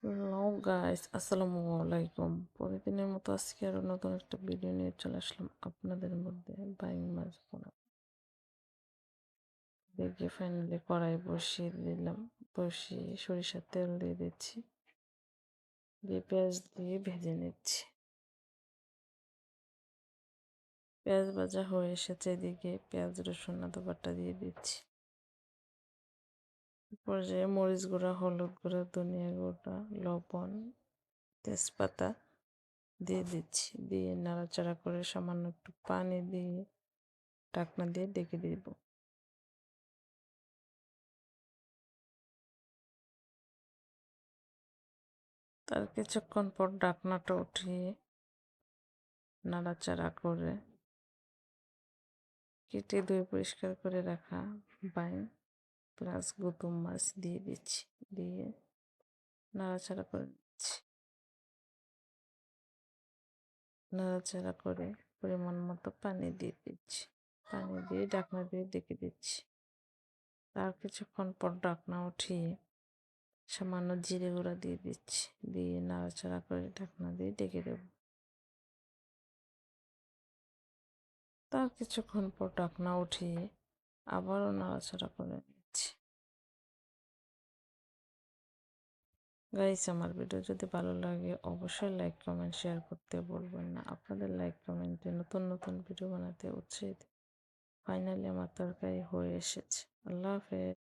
Hello guys, আসসালামু আলাইকুম। প্রতিদিনের মতো আজকে আরো নতুন একটা ভিডিও নিয়ে চলে আসলাম আপনাদের মধ্যে। বাইং মাছ বোনা দেখে ফাইনালি কড়াই বসিয়ে দিলাম। বসিয়ে সরিষার তেল দিয়ে দিচ্ছি, দিয়ে পেঁয়াজ দিয়ে ভেজে নিচ্ছি। পেঁয়াজ ভাজা হয়ে এসেছে, এদিকে পেঁয়াজ রসুন আদা বাটা দিয়ে দিচ্ছি। পর্যায়ে মরিচ গুঁড়া, হলুদ গুঁড়া, ধনিয়া গুঁড়া, লবণ, তেজপাতা দিয়ে দিচ্ছি। দিয়ে নাড়াচাড়া করে সামান্য একটু পানি দিয়ে ঢাকনা দিয়ে ডেকে দিব। তার কিছুক্ষণ পর ঢাকনাটা উঠিয়ে নাড়াচাড়া করে কেটে ধুয়ে পরিষ্কার করে রাখা বাইন প্লাস গুতুম মাছ দিয়ে দিচ্ছি। দিয়ে নাড়াচাড়া করে দিচ্ছি। নাড়াচাড়া করে পরিমাণ মতো পানি দিয়ে দিচ্ছি। পানি দিয়ে ঢাকনা দিয়ে ডেকে দিচ্ছি। তার কিছুক্ষণ পর ঢাকনা উঠিয়ে সামান্য জিরে গুঁড়া দিয়ে দিচ্ছি। দিয়ে নাড়াচাড়া করে ঢাকনা দিয়ে ডেকে দেব। তার কিছুক্ষণ পর ঢাকনা উঠিয়ে আবারও নাড়াচাড়া করে নিচ্ছি। গাইস, আমার ভিডিও যদি ভালো লাগে অবশ্যই লাইক কমেন্ট শেয়ার করতে বলবেন না। আপনাদের লাইক কমেন্টে নতুন নতুন ভিডিও বানাতে উৎসাহিত। ফাইনালি আমার তরকারি হয়ে এসেছে। আল্লাহ হাফেজ।